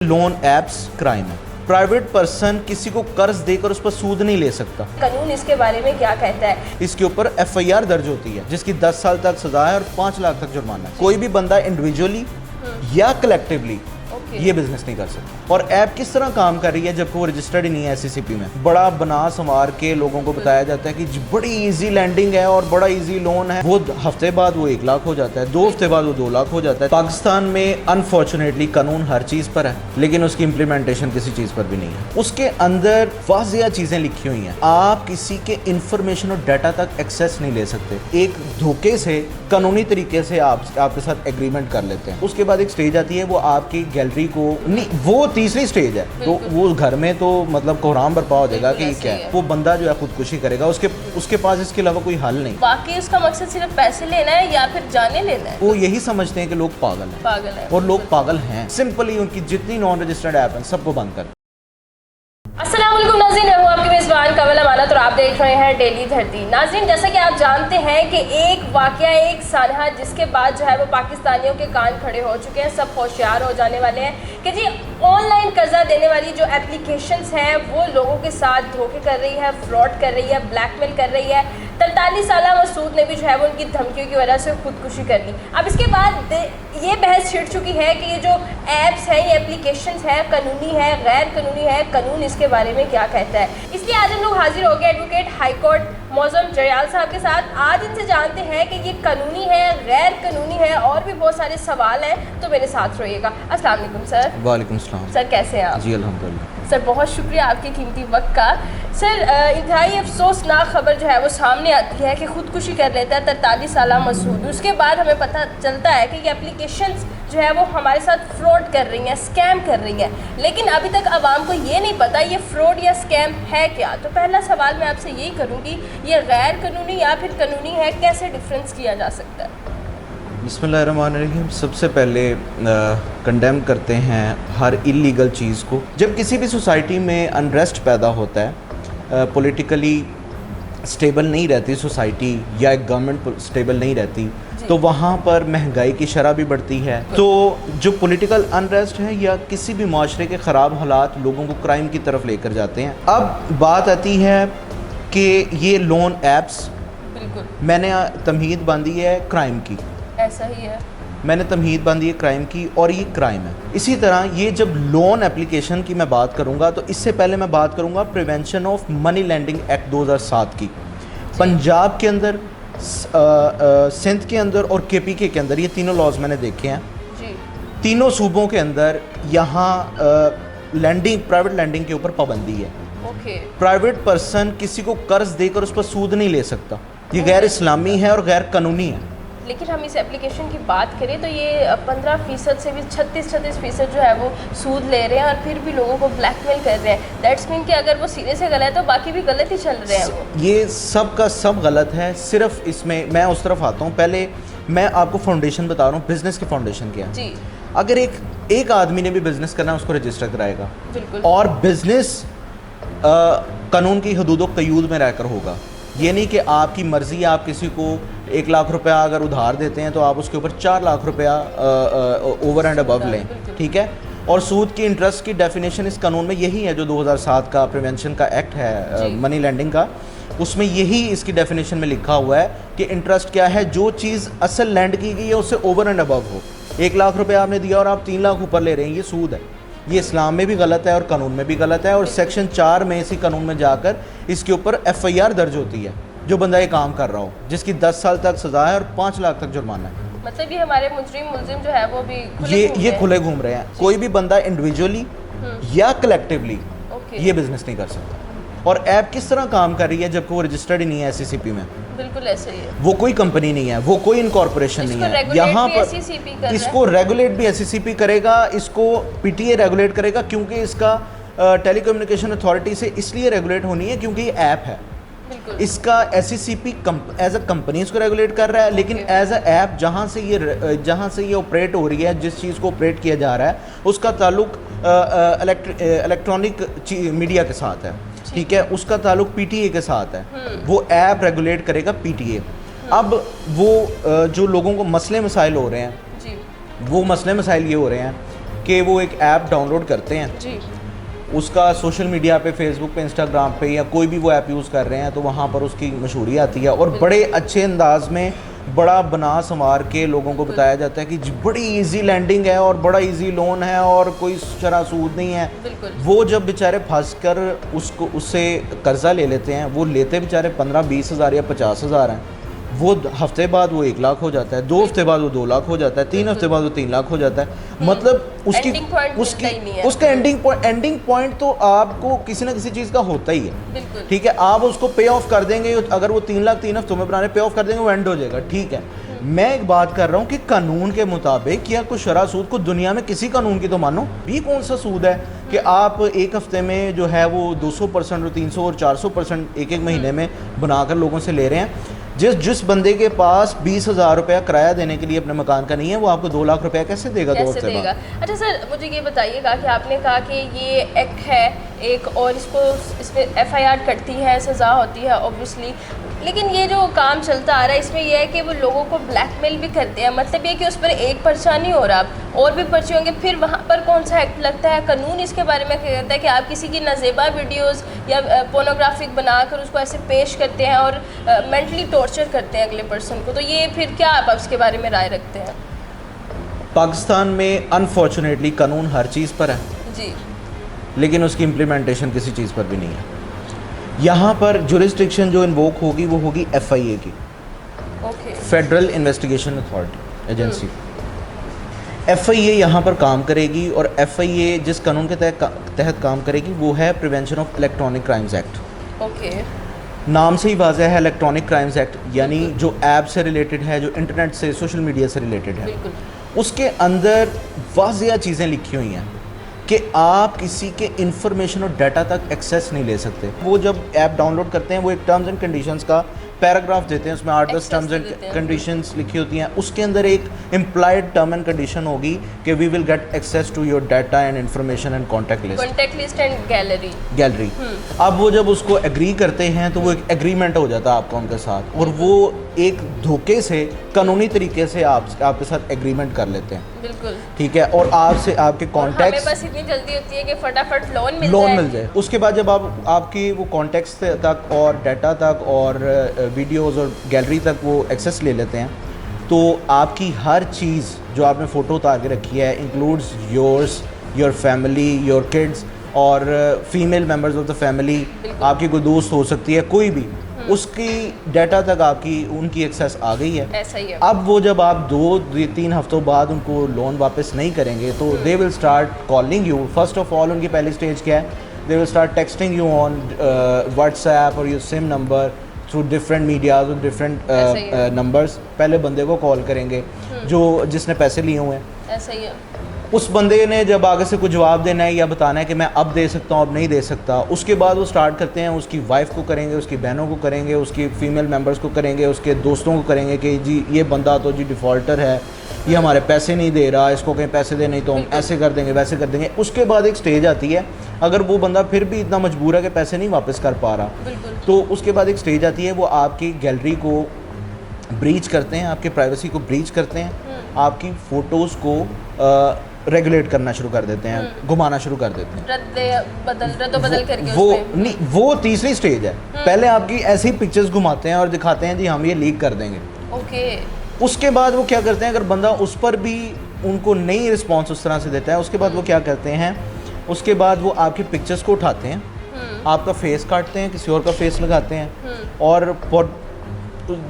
Loan apps crime है। Private person किसी को कर्ज देकर उस पर सूद नहीं ले सकता। कानून इसके बारे में क्या कहता है? इसके ऊपर एफआईआर दर्ज होती है जिसकी 10 साल तक सजा है और 5 लाख तक जुर्माना है। कोई भी बंदा इंडिविजुअली या कलेक्टिवली ये बिजनेस नहीं कर सकता। और ऐप किस तरह काम कर रही है जबकि वो रजिस्टर्ड ही नहीं है एससीसीपी में। बड़ा बना संवार के लोगों को बताया जाता है कि बड़ी इजी लैंडिंग है और बड़ा इजी लोन है। वो हफ्ते बाद वो 1 लाख हो जाता है, 2 हफ्ते बाद वो 2 लाख हो जाता है। पाकिस्तान में अनफॉर्चुनेटली कानून हर चीज़ पर है लेकिन उसकी इम्प्लीमेंटेशन किसी चीज़ पर भी नहीं है। उसके अंदर वाज़िया चीज़ें लिखी हुई हैं। आप किसी के इंफॉर्मेशन और डाटा तक एक्सेस नहीं ले सकते। एक धोखे से कानूनी तरीके से आपके साथ एग्रीमेंट कर लेते हैं। उसके बाद एक स्टेज आती है, वो आपकी गैलरी को नहीं, वो तीसरी स्टेज है। तो वो घर में तो मतलब कोहराम बर्पा हो जाएगा कि क्या है। वो बंदा जो है खुदकुशी करेगा, उसके पास इसके अलावा कोई हल नहीं। बाकी उसका मकसद सिर्फ पैसे लेना है या फिर जाने लेना है। वो यही समझते हैं कि लोग पागल हैं और लोग पागल हैं। सिंपली उनकी जितनी नॉन रजिस्टर्ड ऐप हैं सबको बंद कर। अस्सलाम वालेकुम नाज़रीन, मैं हूं आपके मेज़बान कमल अमानत और आप देख रहे हैं डेली धरती। नाज़रीन, जैसा कि आप जानते हैं कि एक वाकया, एक सानहा जिसके बाद जो है वो पाकिस्तानियों के कान खड़े हो चुके हैं, सब होशियार हो जाने वाले हैं कि जी ऑनलाइन कर्जा देने वाली जो एप्लीकेशंस हैं वो लोगों के साथ धोखे कर रही है, फ्रॉड कर रही है, ब्लैकमेल कर रही है। 43 साला मसूद ने भी जो है वो उनकी धमकियों की वजह से खुदकुशी कर ली। अब इसके बाद ये बहस छिड़ चुकी है कि ये जो ऐप्स हैं, ये एप्लीकेशंस हैं, कानूनी है, गैर कानूनी है, कानून इसके बारे में क्या कहता है। इसलिए आज हम लोग हाजिर हो गए एडवोकेट हाईकोर्ट मौज़म जयाल साहब के साथ। आज इनसे जानते हैं कि ये कानूनी है, गैर कानूनी है, और भी बहुत सारे सवाल हैं, तो मेरे साथ रहिएगा। अस्सलाम वालेकुम सर। वालेकुम सलाम सर, कैसे हैं आप? जी अल्हम्दुलिल्लाह सर, बहुत शुक्रिया आपके कीमती वक्त का। सर, इंतहाई अफसोसनाक खबर जो है वो सामने आती है कि खुदकुशी कर लेता है 43 साला मसूद। उसके बाद हमें पता चलता है कि ये एप्लीकेशंस जो है वो हमारे साथ फ्रॉड कर रही हैं, स्कैम कर रही हैं, लेकिन अभी तक आवाम को ये नहीं पता ये फ्रॉड या स्कैम है क्या। तो पहला सवाल मैं आपसे यही करूँगी, ये गैर कानूनी या फिर कानूनी है, कैसे डिफरेंस किया जा सकता है? बिस्मिल्लाहिर्रहमानिर्रहीम। सबसे पहले कंडेम करते हैं हर इलीगल चीज़ को। जब किसी भी सोसाइटी में अनरेस्ट पैदा होता है, पॉलिटिकली स्टेबल नहीं रहती सोसाइटी या एक गवर्नमेंट स्टेबल नहीं रहती, तो वहाँ पर महंगाई की शरह भी बढ़ती है। तो जो पॉलिटिकल अनरेस्ट है या किसी भी माशरे के ख़राब हालात लोगों को क्राइम की तरफ लेकर जाते हैं। अब बात आती है कि ये लोन ऐप्स, बिल्कुल मैंने तमहीद बांधी है क्राइम की, ऐसा ही है। मैंने तमहीद बांधी है क्राइम की और ये क्राइम है। इसी तरह ये जब लोन एप्लीकेशन की मैं बात करूंगा तो इससे पहले मैं बात करूंगा prevention of money landing act 2007 की। पंजाब के अंदर, सिंध के अंदर और केपीके के अंदर, ये तीनों लॉज मैंने देखे हैं जी। तीनों सूबों के अंदर। यहाँ लैंडिंग, प्राइवेट लैंडिंग के ऊपर पाबंदी है। ओके। प्राइवेट पर्सन किसी को कर्ज देकर उस पर सूद नहीं ले सकता। ये गैर इस्लामी है और गैर कानूनी है। लेकिन हम इस एप्लीकेशन की बात करें तो ये 15% से भी 36% जो है वो सूद ले रहे हैं और फिर भी लोगों को ब्लैकमेल कर रहे हैं। दैट्स मीन कि अगर वो सिरे से गलत है तो बाकी भी गलत ही चल रहे हैं वो। ये सब का सब गलत है। सिर्फ इसमें मैं उस तरफ आता हूँ। पहले मैं आपको फाउंडेशन बता रहा हूँ, बिज़नेस की फाउंडेशन क्या है जी। अगर एक आदमी ने भी बिज़नेस करना है उसको रजिस्टर कराएगा, बिल्कुल। और बिज़नेस कानून की हदूद व क़यूद में रहकर होगा। ये नहीं कि आपकी मर्ज़ी, आप किसी को 1 लाख रुपया अगर उधार देते हैं तो आप उसके ऊपर 4 लाख रुपया ओवर एंड अबव लें, ठीक है। और सूद की इंटरेस्ट की डेफिनेशन इस कानून में यही है जो 2007 का प्रिवेंशन का एक्ट है मनी लैंडिंग का, उसमें यही इसकी डेफिनेशन में लिखा हुआ है कि इंटरेस्ट क्या है, जो चीज़ असल लैंड की गई है उससे ओवर एंड अबव हो। 1 लाख रुपया आपने दिया और आप 3 लाख ऊपर ले रहे हैं, ये सूद है। ये इस्लाम में भी गलत है और कानून में भी गलत है। और सेक्शन 4 में इसी कानून में जाकर इसके ऊपर एफआईआर दर्ज होती है जो बंदा ये काम कर रहा हो, जिसकी 10 साल तक सजा है और 5 लाख तक जुर्माना है। मतलब ये हमारे मुलजिम जो है वो भी ये खुले घूम रहे हैं। कोई भी बंदा इंडिविजुअली या कलेक्टिवली ये बिजनेस नहीं कर सकता। और ऐप किस तरह काम कर रही है जबकि वो रजिस्टर्ड ही नहीं है एससीसीपी में। बिल्कुल ऐसे ही है। वो कोई कंपनी नहीं है, वो कोई इनकॉर्पोरेशन नहीं है। यहाँ पर इसको रेगुलेट भी एससीसीपी करेगा, इसको पीटीए रेगुलेट करेगा, क्योंकि इसका टेलीकम्युनिकेशन अथॉरिटी से इसलिए रेगुलेट होनी है क्योंकि ये ऐप है। इसका एससीसीपी एज अ कंपनी इसको रेगुलेट कर रहा है, लेकिन एज अ ऐप जहाँ से ये ऑपरेट हो रही है, जिस चीज़ को ऑपरेट किया जा रहा है उसका ताल्लुक इलेक्ट्रॉनिक मीडिया के साथ है, ठीक है। उसका ताल्लुक पीटीए के साथ है। वो ऐप रेगुलेट करेगा पीटीए। अब वो जो लोगों को मसले मसाइल हो रहे हैं, जी। वो मसले मसाइल ये हो रहे हैं कि वो एक ऐप डाउनलोड करते हैं जी। उसका सोशल मीडिया पे, फेसबुक पे, इंस्टाग्राम पे या कोई भी वो ऐप यूज़ कर रहे हैं तो वहाँ पर उसकी मशहूरी आती है और बड़े अच्छे अंदाज में बड़ा बना संवार के लोगों को बताया जाता है कि बड़ी इजी लैंडिंग है और बड़ा इजी लोन है और कोई शरह सूद नहीं है। वो जब बेचारे फंस कर उससे कर्जा ले लेते हैं, वो लेते बेचारे 15-20 हज़ार या 50 हज़ार हैं, वो हफ्ते बाद वो 1 लाख हो जाता है, 2 हफ्ते बाद वो 2 लाख हो जाता है, 3 हफ्ते बाद वो 3 लाख हो जाता है। मतलब उसका एंडिंग पॉइंट तो आपको किसी ना किसी चीज़ का होता ही है, ठीक है। आप उसको पे ऑफ कर देंगे, अगर वो 3 लाख 3 हफ्तों में बनाने पे ऑफ कर देंगे वो एंड हो जाएगा, ठीक है। मैं एक बात कर रहा हूँ कि कानून के मुताबिक या कुछ शरह सूद को दुनिया में किसी कानून की तो मानो भी कौन सा सूद है कि आप एक हफ्ते में जो है वो 200% और 300 और 400% एक महीने में बनाकर लोगों से ले रहे हैं। जिस बंदे के पास 20,000 रुपया किराया देने के लिए अपने मकान का नहीं है, वो आपको 2 लाख रुपया कैसे देगा? 2 हफ्ते बाद। अच्छा सर, मुझे ये बताइएगा कि आपने कहा कि ये एक्ट है एक और इसमें FIR कटती है, सज़ा होती है ऑब्वियसली, लेकिन ये जो काम चलता आ रहा है इसमें यह है कि वो लोगों को ब्लैकमेल भी करते हैं। मतलब ये कि उस पर एक पर्चा नहीं हो रहा, और भी पर्चे होंगे, फिर वहाँ पर कौन सा एक्ट लगता है? कानून इसके बारे में क्या कहता है कि आप किसी की नाजेबा वीडियोस या पोर्नोग्राफिक बनाकर उसको ऐसे पेश करते हैं और मेंटली टॉर्चर करते हैं अगले पर्सन को, तो ये फिर क्या आप उसके बारे में राय रखते हैं? पाकिस्तान में अनफॉर्चुनेटली कानून हर चीज़ पर है जी, लेकिन उसकी इम्प्लीमेंटेशन किसी चीज़ पर भी नहीं है। यहाँ पर जुरिस्डिक्शन जो इन्वोक होगी वो होगी FIA की, federal investigation authority agency. FIA यहाँ पर काम करेगी और FIA जिस कानून के तहत काम करेगी वो है prevention of electronic crimes act. नाम से ही वाज़ह है इलेक्ट्रॉनिक क्राइम्स एक्ट, यानी जो ऐप से रिलेटेड है, जो इंटरनेट से, सोशल मीडिया से रिलेटेड है, उसके अंदर वाज़िया चीज़ें लिखी हुई हैं कि आप किसी के इंफॉर्मेशन और डाटा तक एक्सेस नहीं ले सकते। वो जब ऐप डाउनलोड करते हैं वो एक टर्म्स एंड कंडीशंस का पैराग्राफ देते हैं, उसमें 8-10 टर्म्स एंड कंडीशंस लिखी होती हैं। उसके अंदर एक इम्प्लाइड टर्म एंड कंडीशन होगी कि we will get access to your data and information and contact list and gallery. अब वो जब उसको एग्री करते हैं तो वो एक एग्रीमेंट हो जाता है आपका उनके साथ, और वो एक धोखे से कानूनी तरीके से आपके साथ एग्रीमेंट कर लेते हैं, बिल्कुल ठीक है। और आपसे आपके कॉन्टैक्ट्स, बस इतनी जल्दी होती है कि फटाफट लोन मिल जाए। उसके बाद जब आप आपकी वो कॉन्टैक्ट्स तक और डाटा तक और वीडियोस और गैलरी तक वो एक्सेस ले लेते हैं, तो आपकी हर चीज़ जो आपने फ़ोटो उतार के रखी है, includes yours, your family, your kids और female members of the family, आपकी कोई दोस्त हो सकती है, कोई भी, उसकी डाटा तक आपकी उनकी एक्सेस आ गई है। ऐसा ही है। अब वो जब आप 2-3 हफ्तों बाद उनको लोन वापस नहीं करेंगे तो they will start calling you. First of all उनकी पहली स्टेज क्या है? They will start texting you on WhatsApp और your sim number through different medias और डिफरेंट नंबर्स। पहले बंदे को कॉल करेंगे जो जिसने पैसे लिए हुए हैं। ऐसा ही है। उस बंदे ने जब आगे से कुछ जवाब देना है या बताना है कि मैं अब दे सकता हूँ, अब नहीं दे सकता, उसके बाद वो स्टार्ट करते हैं, उसकी वाइफ को करेंगे, उसकी बहनों को करेंगे, उसकी फ़ीमेल मेंबर्स को करेंगे, उसके दोस्तों को करेंगे कि जी ये बंदा तो जी डिफ़ॉल्टर है, ये हमारे पैसे नहीं दे रहा, इसको कहीं पैसे दे नहीं तो हम ऐसे कर देंगे, वैसे कर देंगे। उसके बाद एक स्टेज आती है, अगर वो बंदा फिर भी इतना मजबूर है कि पैसे नहीं वापस कर पा रहा, तो उसके बाद एक स्टेज आती है, वो आपकी गैलरी को ब्रीच करते हैं, आपके प्राइवेसी को ब्रीच करते हैं, आपकी फ़ोटोज़ को रेगुलेट करना शुरू कर देते हैं, घुमाना शुरू कर देते हैं, रद्द बदल करके। वो नहीं, वो तीसरी स्टेज है। पहले आपकी ऐसी पिक्चर्स घुमाते हैं और दिखाते हैं जी हम ये लीक कर देंगे। ओके। उसके बाद वो क्या करते हैं, अगर बंदा उस पर भी उनको नहीं रिस्पॉन्स उस तरह से देता है, उसके बाद वो क्या करते हैं, उसके बाद वो आपकी पिक्चर्स को उठाते हैं, आपका फेस काटते हैं, किसी और का फेस लगाते हैं, और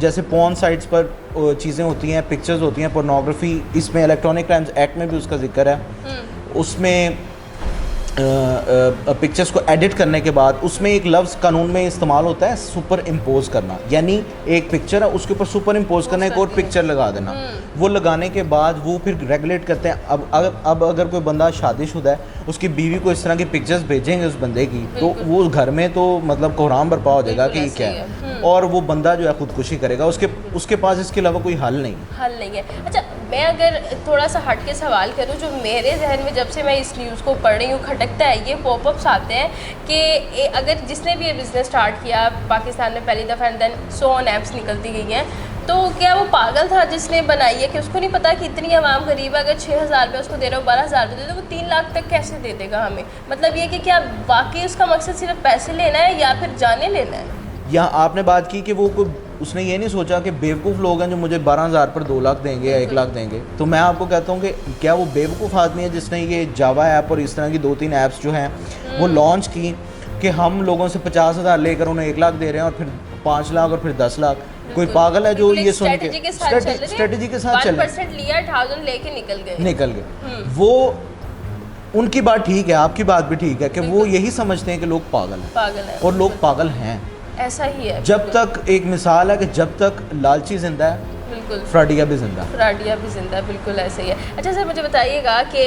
जैसे पॉर्न साइट्स पर चीज़ें होती हैं, पिक्चर्स होती हैं, पोर्नोग्राफी, इसमें इलेक्ट्रॉनिक क्राइम्स एक्ट में भी उसका जिक्र है। उसमें पिक्चर्स को एडिट करने के बाद उसमें एक लफ्ज़ कानून में इस्तेमाल होता है, सुपर इम्पोज करना, यानी एक पिक्चर है उसके ऊपर सुपर इम्पोज करना, एक और पिक्चर लगा देना। वो लगाने के बाद वो फिर रेगुलेट करते हैं। अब अगर कोई बंदा शादीशुदा है, उसकी बीवी को इस तरह की पिक्चर्स भेजेंगे उस बंदे की, तो वो घर में तो मतलब कोहराम बरपा हो जाएगा कि क्या है, और वो बंदा जो है खुदकुशी करेगा। उसके पास इसके अलावा कोई हल नहीं है। अच्छा, मैं अगर थोड़ा सा हट के सवाल करूं, जो मेरे जहन में जब से मैं इस न्यूज़ को पढ़ रही हूँ खटकता है, ये पॉपअप्स आते हैं कि अगर जिसने भी ये बिज़नेस स्टार्ट किया पाकिस्तान में पहली दफ़ा, and then so on apps निकलती गई हैं, तो क्या वो पागल था जिसने बनाई है कि उसको नहीं पता कि इतनी आवाम गरीब है, अगर 6,000 रुपये उसको दे रहे हो, 12,000 रुपये दे दो, वो 3 लाख तक कैसे दे देगा हमें? मतलब ये कि क्या वाकई उसका मकसद सिर्फ पैसे लेना है या फिर जाने लेना है? यहाँ आपने बात की कि वो उसने ये नहीं सोचा कि बेवकूफ़ लोग हैं जो मुझे 12,000 पर 2 लाख देंगे या 1 लाख देंगे। तो मैं आपको कहता हूँ कि क्या वो बेवकूफ़ आदमी है जिसने ये जावा ऐप और इस तरह की 2-3 ऐप्स जो हैं वो लॉन्च की कि हम लोगों से 50,000 लेकर उन्हें 1 लाख दे रहे हैं और फिर 5 लाख और फिर 10 लाख? कोई पागल है जो ये सुन के स्ट्रेटेजी के साथ चल 1% लिया, 1000 लेके निकल गए। वो उनकी बात ठीक है, आपकी बात भी ठीक है कि वो यही समझते हैं कि लोग पागल हैं और लोग पागल हैं। ऐसा ही है। जब तक एक मिसाल है कि जब तक लालची जिंदा है, बिल्कुल फ्राडिया भी जिंदा है, बिल्कुल ऐसे ही है। अच्छा सर, मुझे बताइएगा कि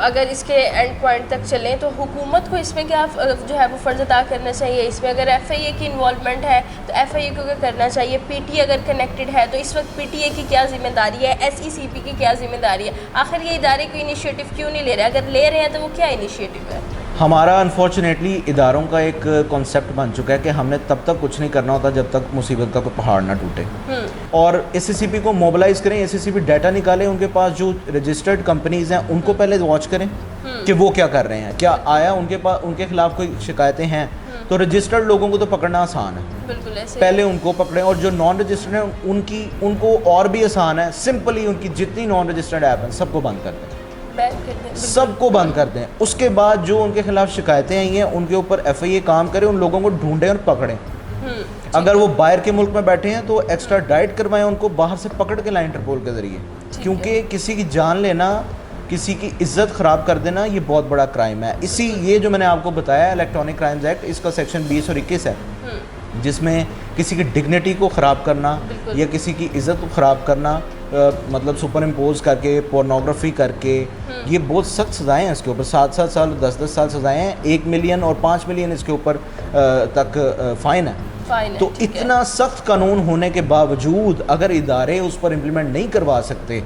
अगर इसके एंड पॉइंट तक चलें तो हुकूमत को इसमें क्या जो है वो फ़र्ज़ अदा करना चाहिए? इसमें अगर FIA की इन्वॉल्वमेंट है तो FIA को क्या करना चाहिए? PTA अगर कनेक्टेड है तो इस वक्त PTA की क्या ज़िम्मेदारी है? SECP की क्या ज़िम्मेदारी है? आखिर ये इदारे कोई इनिशिएटिव क्यों नहीं ले रहे? अगर ले रहे हैं तो वो क्या इनिशिएटिव है? हमारा अनफॉर्चुनेटली इदारों का एक कॉन्सेप्ट बन चुका है कि हमने तब तक कुछ नहीं करना होता जब तक मुसीबत का कोई पहाड़ ना टूटे। और SECP को मोबिलाइज करें, SECP डाटा निकालें, उनके पास जो रजिस्टर्ड कंपनीज हैं उनको पहले वॉच करें कि वो क्या कर रहे हैं, क्या आया उनके पास, उनके खिलाफ कोई शिकायतें हैं। तो रजिस्टर्ड लोगों को तो पकड़ना आसान है, बिल्कुल ऐसे पहले उनको पकड़ें, और जो नॉन रजिस्टर्ड हैं उनको और भी आसान है, सिंपली उनकी जितनी नॉन रजिस्टर्ड ऐप हैं सबको बंद कर दें, सबको बंद कर दें। उसके बाद जो उनके खिलाफ शिकायतें आई हैं उनके ऊपर FIA काम करे, उन लोगों को ढूंढें और पकड़ें। अगर वो बाहर के मुल्क में बैठे हैं तो एक्स्ट्रा डाइट करवाएं, उनको बाहर से पकड़ के लाएं इंटरपोल के ज़रिए, क्योंकि किसी की जान लेना, किसी की इज्जत ख़राब कर देना, ये बहुत बड़ा क्राइम है। ये जो मैंने आपको बताया इलेक्ट्रॉनिक क्राइम्स एक्ट, इसका सेक्शन 20 और 21 है जिसमें किसी की डिग्निटी को ख़राब करना या किसी की इज़्ज़त को ख़राब करना, मतलब सुपर इम्पोज करके, पोर्नोग्राफी करके, ये बहुत सख्त सज़ाएँ हैं इसके ऊपर। 7-7 साल 10-10 साल सज़ाएँ हैं, 1 मिलियन और 5 मिलियन इसके ऊपर तक फ़ाइन है। तो इतना सख्त कानून होने के बावजूद अगर इदारे उस पर इम्प्लीमेंट नहीं करवा सकते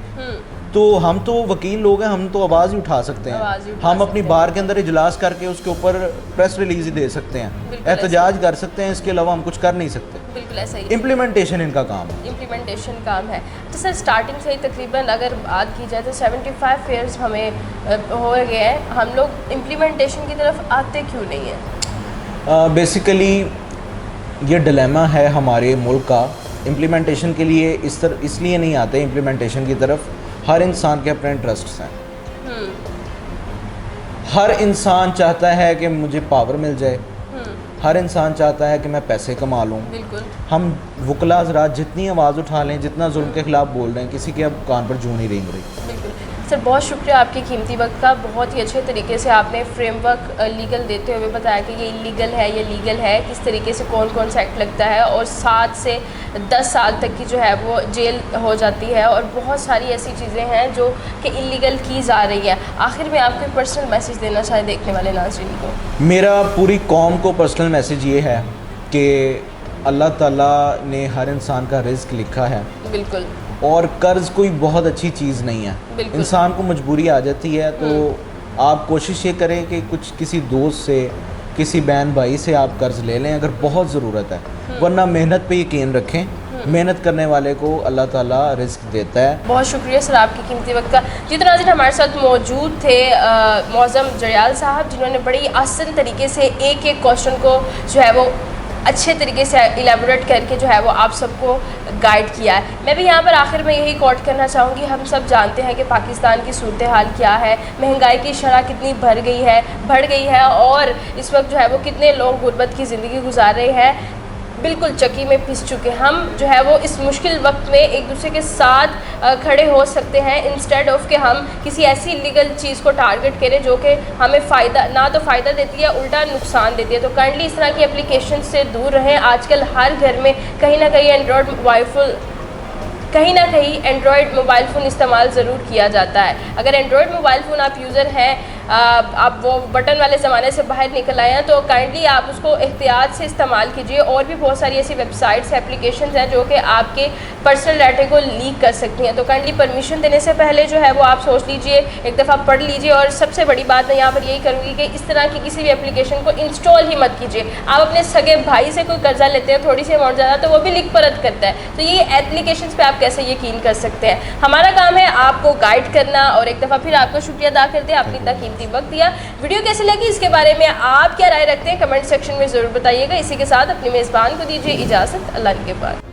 तो हम तो वकील लोग हैं, हम तो आवाज़ ही उठा सकते हैं। हम अपनी बार के अंदर इजलास करके उसके ऊपर प्रेस रिलीज ही दे सकते हैं, एहतजाज कर सकते हैं, इसके अलावा हम कुछ कर नहीं सकते। बिल्कुल ऐसा ही। इम्प्लीमेंटेशन इनका काम है, इम्प्लीमेंटेशन काम है। तो सर स्टार्टिंग से ही तकरीबन अगर बात की जाए तो 75 ईयर्स हमें हो गए हैं, हम लोग इम्प्लीमेंटेशन की तरफ आते क्यों नहीं हैं? बेसिकली ये डिलेमा है हमारे मुल्क का। इम्प्लीमेंटेशन के लिए इसलिए नहीं आते इम्प्लीमेंटेशन की तरफ, हर इंसान के अपने इंटरेस्ट्स हैं। हर इंसान चाहता है कि मुझे पावर मिल जाए, हर इंसान चाहता है कि मैं पैसे कमा लूँ। हम वकला हज़रात जितनी आवाज़ उठा लें, जितना जुल्म के ख़िलाफ़ बोल रहे हैं, किसी के अब कान पर जूं नहीं रेंग रही। सर बहुत शुक्रिया आपके कीमती वक्त का। बहुत ही अच्छे तरीके से आपने फ्रेमवर्क लीगल देते हुए बताया कि ये इलीगल है, ये लीगल है, किस तरीके से कौन कौन सा एक्ट लगता है, और 7 से 10 साल तक की जो है वो जेल हो जाती है, और बहुत सारी ऐसी चीज़ें हैं जो कि इलीगल की जा रही है। आखिर में आप कोई पर्सनल मैसेज देना चाहे देखने वाले नाज़रीन को? मेरा पूरी कौम को पर्सनल मैसेज ये है कि अल्लाह ताला ने हर इंसान का रिज़्क लिखा है। बिल्कुल। और कर्ज़ कोई बहुत अच्छी चीज़ नहीं है, इंसान को मजबूरी आ जाती है। तो आप कोशिश ये करें कि किसी दोस्त से, किसी बहन भाई से आप कर्ज़ ले लें अगर बहुत ज़रूरत है, वरना मेहनत पे यकीन रखें, मेहनत करने वाले को अल्लाह ताला रिस्क देता है। बहुत शुक्रिया सर आपकी कीमती वक्त का। जितने नाज़रीन हमारे साथ मौजूद थे मौज़म जरयाल साहब, जिन्होंने बड़ी आसान तरीके से एक एक क्वेश्चन को जो है वो अच्छे तरीके से इलेबोरेट करके जो है वो आप सबको गाइड किया है। मैं भी यहाँ पर आखिर में यही कोट करना चाहूँगी, हम सब जानते हैं कि पाकिस्तान की सूरत हाल क्या है, महंगाई की शरह कितनी बढ़ गई है और इस वक्त जो है वो कितने लोग गुर्बत की ज़िंदगी गुजार रहे हैं, बिल्कुल चक्की में पिस चुके। हम जो है वो इस मुश्किल वक्त में एक दूसरे के साथ खड़े हो सकते हैं, इंस्टेड ऑफ कि हम किसी ऐसी इलीगल चीज़ को टारगेट करें जो कि हमें फ़ायदा ना तो फ़ायदा देती है, उल्टा नुकसान देती है। तो काइंडली इस तरह की एप्लीकेशन से दूर रहें। आजकल हर घर में कहीं ना कहीं एंड्रॉयड मोबाइल फ़ोन इस्तेमाल ज़रूर किया जाता है। अगर एंड्रॉयड मोबाइल फ़ोन आप यूज़र हैं आप वो बटन वाले ज़माने से बाहर निकल आए हैं, तो काइंडली आप उसको एहतियात से इस्तेमाल कीजिए। और भी बहुत सारी ऐसी वेबसाइट्स एप्लीकेशंस हैं जो कि आपके पर्सनल डाटा को लीक कर सकती हैं। तो काइंडली परमिशन देने से पहले जो है वो आप सोच लीजिए, एक दफ़ा पढ़ लीजिए। और सबसे बड़ी बात मैं यहाँ पर यही करूँगी कि इस तरह की किसी भी एप्लीकेशन को इंस्टॉल ही मत कीजिए। आप अपने सगे भाई से कोई कर्जा लेते हैं थोड़ी सी अमाउंट ज़्यादा, तो वो भी लिख परत करता है, तो ये एप्लीकेशंस पे आप कैसे यकीन कर सकते हैं। हमारा काम है आपको गाइड करना। और एक दफ़ा फिर आपको शुक्रिया अदा करते हैं, आपने इतना कीमती वक्त दिया। वीडियो कैसे लगी इसके बारे में आप क्या राय रखते हैं कमेंट सेक्शन में ज़रूर बताइएगा। इसी के साथ अपने मेज़बान को दीजिए इजाज़त। अल्लाह के बाद।